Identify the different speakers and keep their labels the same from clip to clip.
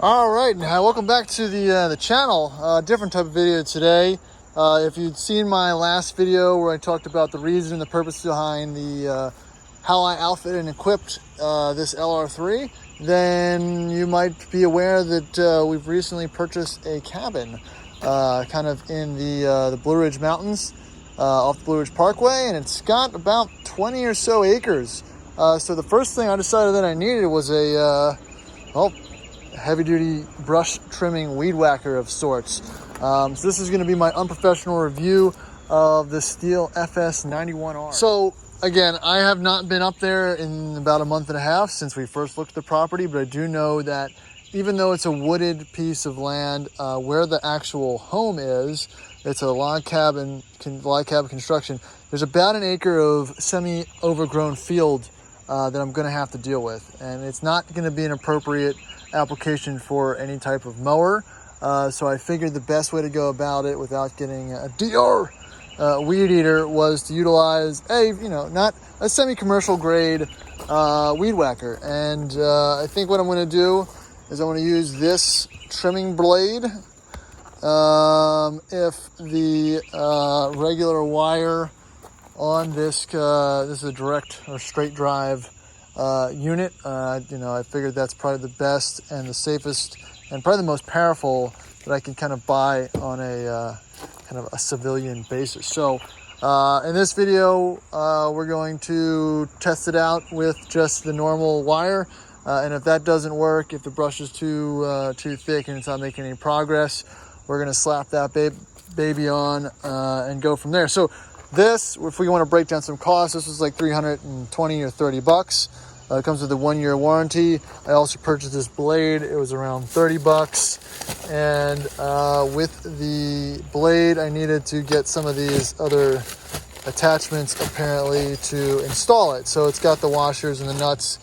Speaker 1: All right, now welcome back to the channel. Different type of video today. If you'd seen my last video where I talked about the reason and the purpose behind the how I outfitted and equipped this LR3, then you might be aware that we've recently purchased a cabin, kind of in the Blue Ridge Mountains, off the Blue Ridge Parkway, and it's got about 20 or so acres. So the first thing I decided that I needed was a heavy-duty brush trimming weed whacker of sorts. So this is going to be my unprofessional review of the Stihl FS91R. So again, I have not been up there in about a month and a half since we first looked at the property, but I do know that even though it's a wooded piece of land, where the actual home is, it's a log cabin construction. There's about an acre of semi-overgrown field that I'm going to have to deal with, and it's not going to be an appropriate application for any type of mower. So I figured the best way to go about it without getting a DR weed eater was to utilize not a semi-commercial grade weed whacker. And I think what I'm going to do is I'm going to use this trimming blade. If the regular wire on this is a direct or straight drive unit, I figured that's probably the best and the safest and probably the most powerful that I can kind of buy on a kind of a civilian basis. So in this video, we're going to test it out with just the normal wire, and if that doesn't work, if the brush is too thick and it's not making any progress, we're going to slap that baby on and go from there. So this, if we want to break down some costs, this was like $320 or $30. It comes with a 1-year warranty. I also purchased this blade. It was around $30. And with the blade, I needed to get some of these other attachments apparently to install it. So it's got the washers and the nuts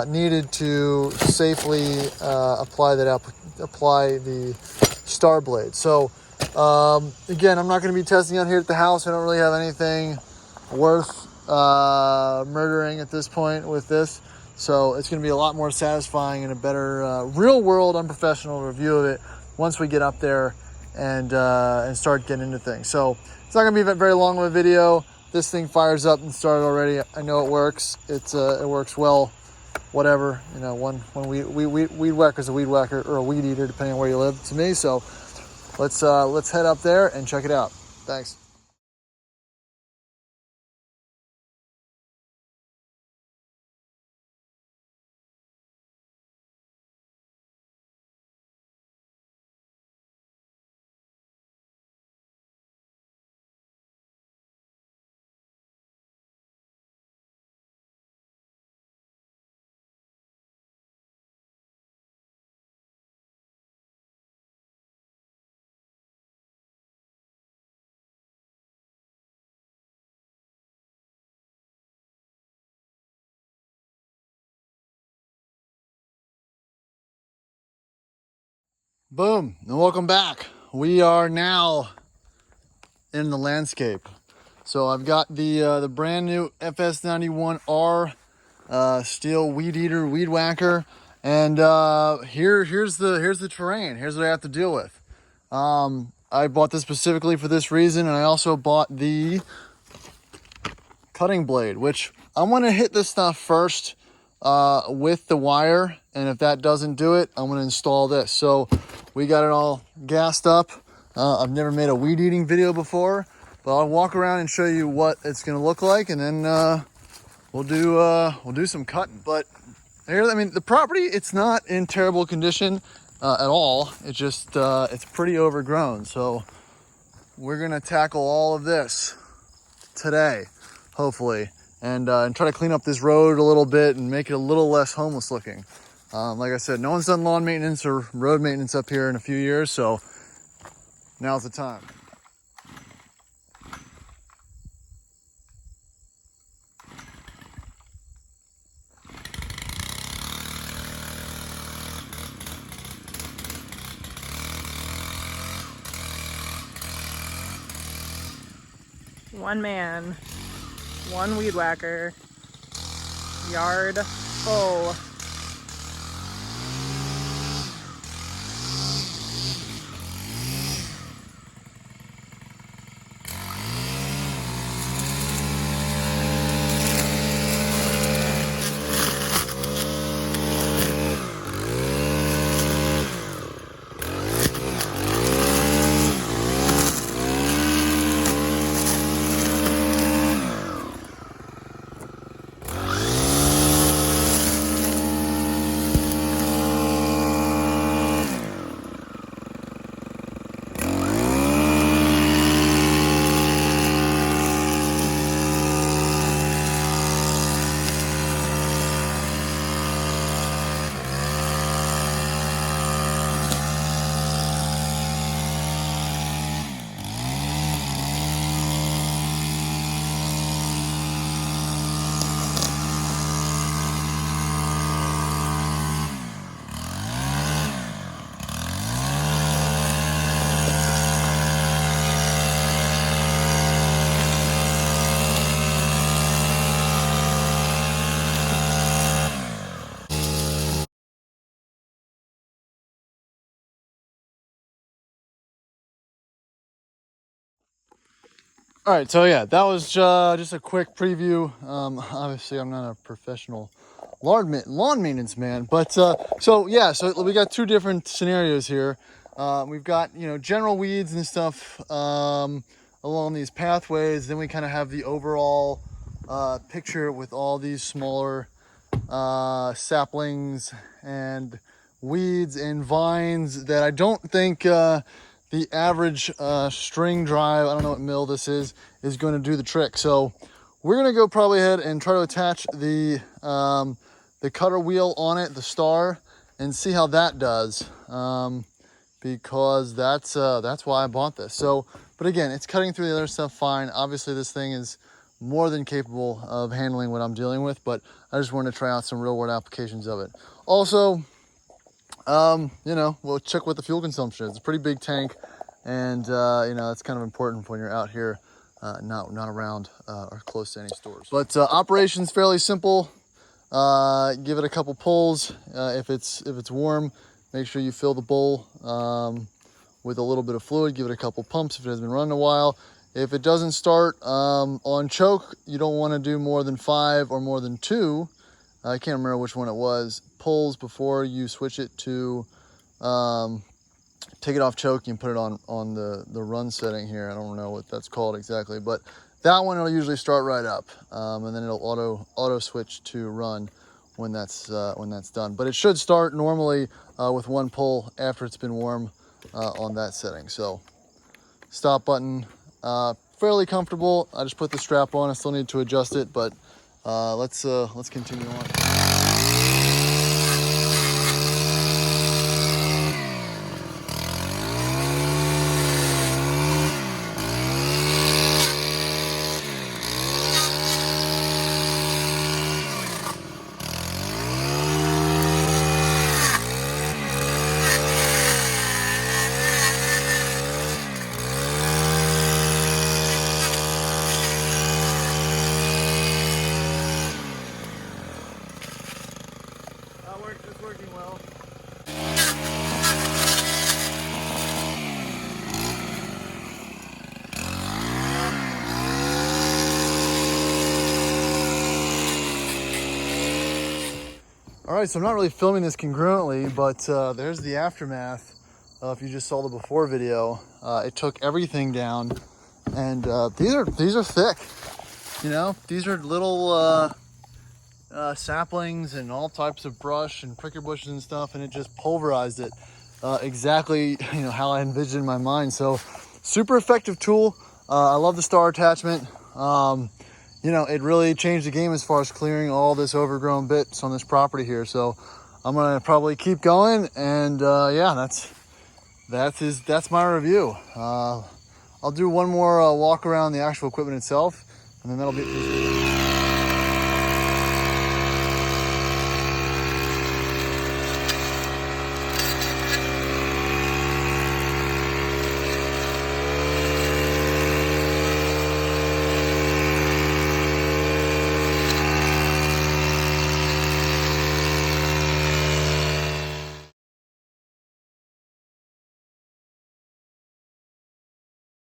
Speaker 1: needed to safely apply the star blade. So again, I'm not going to be testing out here at the house. I don't really have anything worth murdering at this point with this, so it's going to be a lot more satisfying and a better real world unprofessional review of it once we get up there and start getting into things. So it's not going to be very long of a video. This thing fires up and started already. I know it works. It works well. Whatever, one weed whacker's a weed whacker or a weed eater, depending on where you live, to me. So let's head up there and check it out. Thanks. Boom, and welcome back. We are now in the landscape. So I've got the brand new FS91R Stihl weed eater, weed whacker, and here's the terrain. Here's what I have to deal with. I bought this specifically for this reason, and I also bought the cutting blade, which I'm gonna hit this stuff first with the wire, and if that doesn't do it, I'm gonna install this. So we got it all gassed up. I've never made a weed eating video before, but I'll walk around and show you what it's gonna look like, and then we'll do some cutting. But here, the property, it's not in terrible condition at all. It's just it's pretty overgrown. So we're gonna tackle all of this today, hopefully, and try to clean up this road a little bit and make it a little less homeless looking. Like I said, no one's done lawn maintenance or road maintenance up here in a few years, so now's the time.
Speaker 2: One man, one weed whacker, yard full.
Speaker 1: All right, so yeah, that was just a quick preview. Obviously, I'm not a professional lawn maintenance man, but so we got two different scenarios here. We've got, you know, general weeds and stuff along these pathways. Then we kind of have the overall picture with all these smaller saplings and weeds and vines that I don't think the average string drive, I don't know what mill this is going to do the trick. So we're going to go probably ahead and try to attach the cutter wheel on it, the star, and see how that does, because that's why I bought this. So, but again, it's cutting through the other stuff fine. Obviously, this thing is more than capable of handling what I'm dealing with, but I just wanted to try out some real world applications of it. Also, you know, we'll check what the fuel consumption is. It's a pretty big tank, and you know, that's kind of important when you're out here, not around or close to any stores. But operation's fairly simple. Give it a couple pulls. If it's warm, make sure you fill the bowl with a little bit of fluid. Give it a couple pumps if it hasn't been running a while. If it doesn't start on choke, you don't want to do more than 5 or more than 2. I can't remember which one it was. Pulls before you switch it to take it off choke. You can put it on the run setting here. I don't know what that's called exactly, but that one will usually start right up, and then it'll auto switch to run when that's done. But it should start normally with 1 pull after it's been warm on that setting. So stop button, fairly comfortable. I just put the strap on. I still need to adjust it, but let's continue on. It's working well. All right, so I'm not really filming this congruently, but there's the aftermath. If you just saw the before video, it took everything down, and these are thick. You know, these are little saplings and all types of brush and prickly bushes and stuff, and it just pulverized it exactly, you know, how I envisioned in my mind. So super effective tool. I love the star attachment. You know, it really changed the game as far as clearing all this overgrown bits on this property here. So I'm gonna probably keep going, and yeah, that's my review. I'll do one more walk around the actual equipment itself, and then that'll be it.